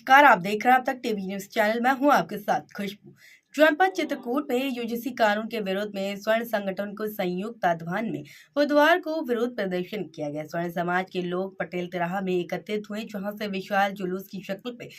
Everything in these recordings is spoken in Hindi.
नमस्कार, आप देख रहे हैं अब तक टीवी न्यूज चैनल। मैं हूं आपके साथ खुशबू। जनपद चित्रकूट में यूजीसी कानून के विरोध में स्वर्ण संगठन को संयुक्त तत्वाधान में बुधवार को विरोध प्रदर्शन किया गया। स्वर्ण समाज के लोग पटेल तिराहा में एकत्रित हुए, जहां से विशाल जुलूस की शक्ल में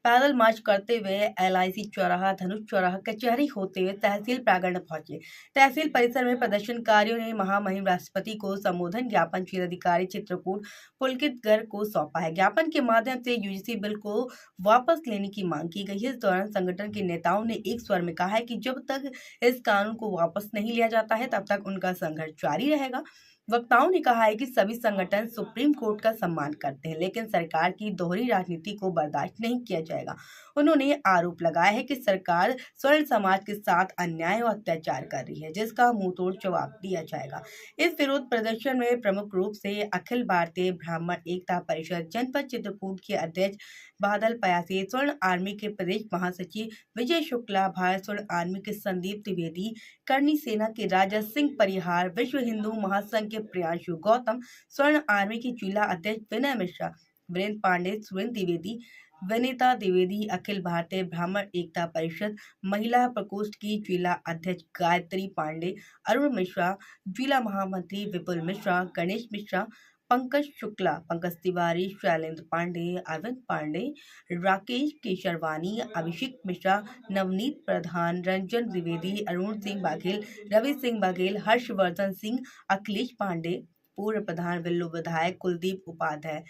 पैदल मार्च करते हुए LIC चौराहा, धनुष चौराहा, कचहरी होते हुए तहसील प्रांगण पहुंचे। तहसील परिसर में प्रदर्शनकारियों ने महामहिम राष्ट्रपति को संबोधन ज्ञापन जिलाधिकारी चित्रकूट पुलकित गर्ग को सौंपा है। ज्ञापन के माध्यम से यूजीसी बिल को वापस लेने की मांग की गई है। इस दौरान संगठन के नेताओं ने एक स्वर में कहा है कि जब तक इस कानून को वापस नहीं लिया जाता है, तब तक उनका संघर्ष जारी रहेगा। वक्ताओं ने कहा है कि सभी संगठन सुप्रीम कोर्ट का सम्मान करते हैं, लेकिन सरकार की दोहरी राजनीति को बर्दाश्त नहीं किया जाएगा। उन्होंने आरोप लगाया है कि सरकार स्वर्ण समाज के साथ अन्याय और अत्याचार कर रही है, जिसका मुंहतोड़ जवाब दिया जाएगा। इस विरोध प्रदर्शन में प्रमुख रूप से अखिल भारतीय ब्राह्मण एकता परिषद जनपद चित्रकूट के अध्यक्ष बादल पयासी, स्वर्ण आर्मी के प्रदेश महासचिव विजय शुक्ला, भारत स्वर्ण आर्मी के संदीप द्विवेदी, करनी सेना के राजा सिंह परिहार, विश्व हिंदू महासंघ के प्रियांशु गौतम, स्वर्ण आर्मी की जिला अध्यक्ष विनय मिश्रा, वीरेंद्र पांडे, सुरेंद्र द्विवेदी, विनीता द्विवेदी, अखिल भारतीय ब्राह्मण एकता परिषद महिला प्रकोष्ठ की जिला अध्यक्ष गायत्री पांडे, अरुण मिश्रा, जिला महामंत्री विपुल मिश्रा, गणेश मिश्रा, पंकज शुक्ला, पंकज तिवारी, शैलेंद्र पांडे, अरविंद पांडे, राकेश केशरवानी, अभिषेक मिश्रा, नवनीत प्रधान, रंजन द्विवेदी, अरुण सिंह बघेल, रवि सिंह बघेल, हर्षवर्धन सिंह, अखिलेश पांडे, पूर्व प्रधान विल्लू विधायक कुलदीप उपाध्याय,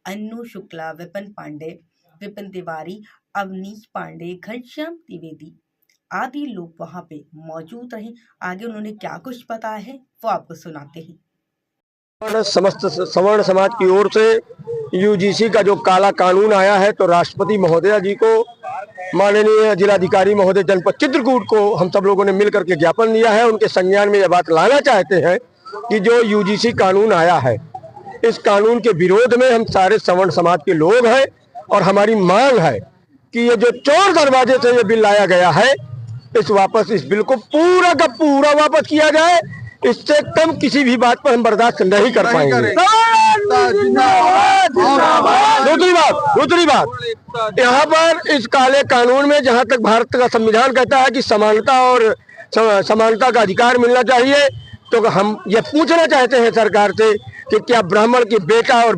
अन्नू शुक्ला, विपिन पांडे, विपिन तिवारी, अवनीश पांडे, घनश्याम द्विवेदी आदि लोग वहां पे मौजूद रहे। आगे उन्होंने क्या कुछ बताया है वो आपको सुनाते हैं। समस्त सवर्ण समाज की ओर से यूजीसी का जो काला कानून आया है, तो राष्ट्रपति महोदया जी को, माननीय जिलाधिकारी महोदय जनपद चित्रकूट को हम सब लोगों ने मिलकर के ज्ञापन दिया है। उनके संज्ञान में यह बात लाना चाहते हैं कि जो यूजीसी कानून आया है, इस कानून के विरोध में हम सारे सवर्ण समाज के लोग हैं और हमारी मांग है कि ये जो चोर दरवाजे से ये बिल लाया गया है, इस बिल को पूरा का पूरा वापस किया जाए। इससे कम किसी भी बात पर हम बर्दाश्त नहीं कर पाएंगे। दूसरी बात, यहाँ पर इस काले कानून में जहाँ तक भारत का संविधान कहता है कि समानता का अधिकार मिलना चाहिए, तो हम ये पूछना चाहते हैं सरकार से कि क्या ब्राह्मण की बेटा और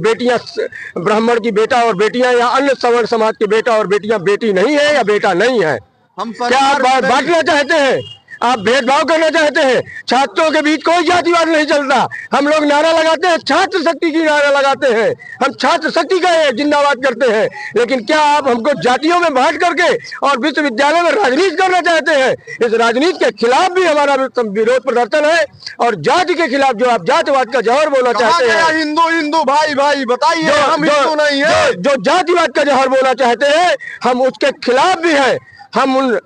बेटियां या अन्य सवर्ण समाज के बेटा और बेटियां बेटी नहीं है या बेटा नहीं है? क्या आप बांटना चाहते हैं? आप भेदभाव करना चाहते हैं? छात्रों के बीच कोई जातिवाद नहीं चलता। हम लोग नारा लगाते हैं, छात्र शक्ति की नारा लगाते हैं, हम छात्र शक्ति का जिंदाबाद करते हैं, लेकिन क्या आप हमको जातियों में बांट करके और विश्वविद्यालय में राजनीति करना चाहते हैं? इस राजनीति के खिलाफ भी हमारा विरोध प्रदर्शन है और जाति के खिलाफ जो आप जातिवाद का जहर बोलना चाहते हैं, हिंदू भाई बताइए, हम हिंदू नहीं है, जो जातिवाद का जहर बोलना चाहते हैं, हम उसके खिलाफ भी है। हम उन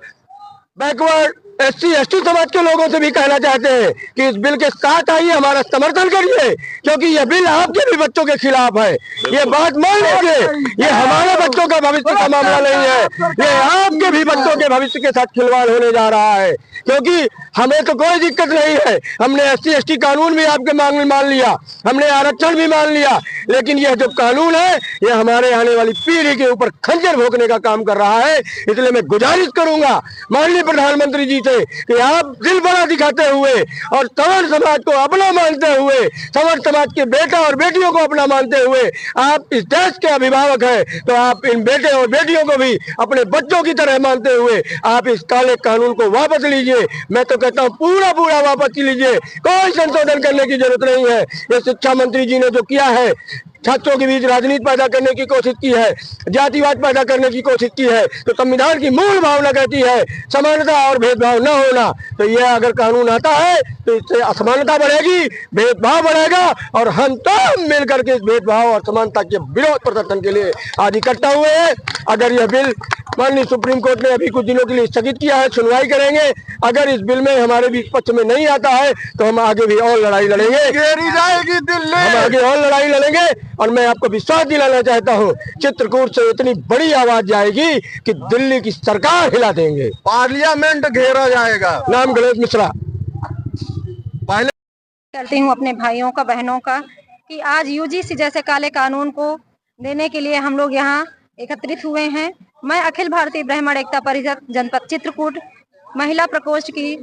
बैकवर्ड SC ST समाज के लोगों से भी कहना चाहते हैं कि इस बिल के साथ आइए, हमारा समर्थन करिए, क्योंकि यह बिल आपके भी बच्चों के खिलाफ है। ये बात मान लीजिए, ये हमारे बच्चों का भविष्य का मामला नहीं है, ये आपके भी बच्चों के भविष्य के साथ खिलवाड़ होने जा रहा है। क्योंकि हमें तो कोई दिक्कत नहीं है, हमने SC ST कानून भी आपके मांग में मान लिया, हमने आरक्षण भी मान लिया, लेकिन यह जो कानून है, यह हमारे आने वाली पीढ़ी के ऊपर खंजर भोंकने का काम कर रहा है। इसलिए मैं गुजारिश करूंगा माननीय प्रधानमंत्री जी से कि आप दिल बड़ा दिखाते हुए और सवर्ण समाज को अपना मानते हुए, सवर्ण समाज के बेटा और बेटियों को अपना मानते हुए, आप इस देश के अभिभावक हैं, तो आप इन बेटे और बेटियों को भी अपने बच्चों की तरह मानते हुए आप इस काले कानून को वापस लीजिए। मैं तो कहता हूँ पूरा वापस लीजिए, कोई संशोधन करने की जरूरत नहीं है। ये शिक्षा मंत्री जी ने जो किया है, छात्रों के बीच राजनीति पैदा करने की कोशिश की है, जातिवाद पैदा करने की कोशिश की है, तो संविधान की मूल भावना कहती है समानता और भेदभाव न होना। तो यह अगर कानून आता है तो इससे असमानता बढ़ेगी, भेदभाव बढ़ेगा, और हम तो मिल करके इस भेदभाव और समानता के विरोध प्रदर्शन के लिए आज इकट्ठा हुए हैं। अगर यह बिल माननीय सुप्रीम कोर्ट ने अभी कुछ दिनों के लिए स्थगित किया है, सुनवाई करेंगे। अगर इस बिल में हमारे बीच पक्ष में नहीं आता है तो हम आगे भी और लड़ाई लड़ेंगे, हम आगे और लड़ाई लड़ेंगे। और मैं आपको विश्वास दिलाना चाहता हूँ, चित्रकूट से इतनी बड़ी आवाज जाएगी कि दिल्ली की सरकार हिला देंगे, पार्लियामेंट घेरा जाएगा। नाम गणेश मिश्रा। पहले करती हूँ अपने भाइयों का, बहनों का, कि आज यूजीसी जैसे काले कानून को देने के लिए हम लोग यहाँ एकत्रित हुए हैं। मैं अखिल भारतीय ब्राह्मण एकता परिषद जनपद चित्रकूट महिला प्रकोष्ठ की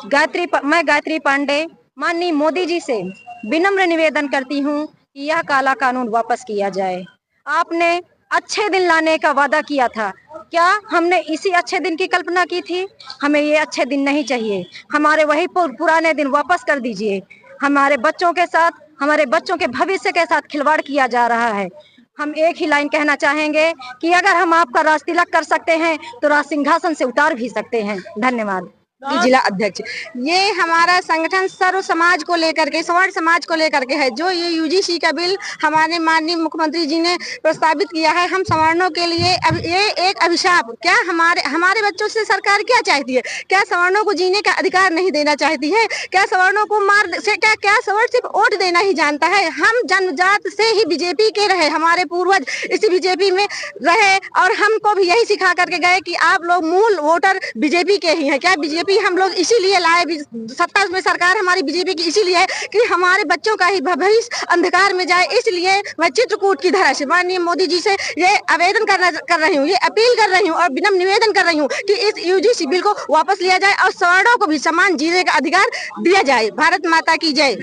गायत्री पांडे माननीय मोदी जी से विनम्र निवेदन करती हूँ कि यह काला कानून वापस किया जाए। आपने अच्छे दिन लाने का वादा किया था, क्या हमने इसी अच्छे दिन की कल्पना की थी? हमें ये अच्छे दिन नहीं चाहिए, हमारे वही पुराने दिन वापस कर दीजिए। हमारे बच्चों के साथ, हमारे बच्चों के भविष्य के साथ खिलवाड़ किया जा रहा है। हम एक ही लाइन कहना चाहेंगे कि अगर हम आपका राज तिलक कर सकते हैं तो राज सिंहासन से उतार भी सकते हैं। धन्यवाद। जिला अध्यक्ष, ये हमारा संगठन सर्व समाज को लेकर के, स्वर्ण समाज को लेकर के है। जो ये यूजीसी का बिल हमारे माननीय मुख्यमंत्री जी ने प्रस्तावित किया है, हम सवर्णों के लिए ये एक अभिशाप। क्या हमारे बच्चों से सरकार क्या चाहती है? क्या सवर्णों को जीने का अधिकार नहीं देना चाहती है? क्या सवर्णों को क्या सवर्ण सिर्फ वोट देना ही जानता है? हम जन्मजात से ही बीजेपी के रहे, हमारे पूर्वज इसी बीजेपी में रहे और हमको भी यही सिखा करके गए कि आप लोग मूल वोटर बीजेपी के ही हैं। क्या बीजेपी हम लोग इसीलिए लाए, सत्ता में सरकार हमारी बीजेपी की इसीलिए है कि हमारे बच्चों का ही भविष्य अंधकार में जाए। इसलिए मैं चित्रकूट की धरा से माननीय मोदी जी से ये आवेदन कर रही हूँ, ये अपील कर रही हूँ और विनम्र निवेदन कर रही हूँ कि इस यूजीसी बिल को वापस लिया जाए और सवर्णों को भी समान जीने का अधिकार दिया जाए। भारत माता की जय।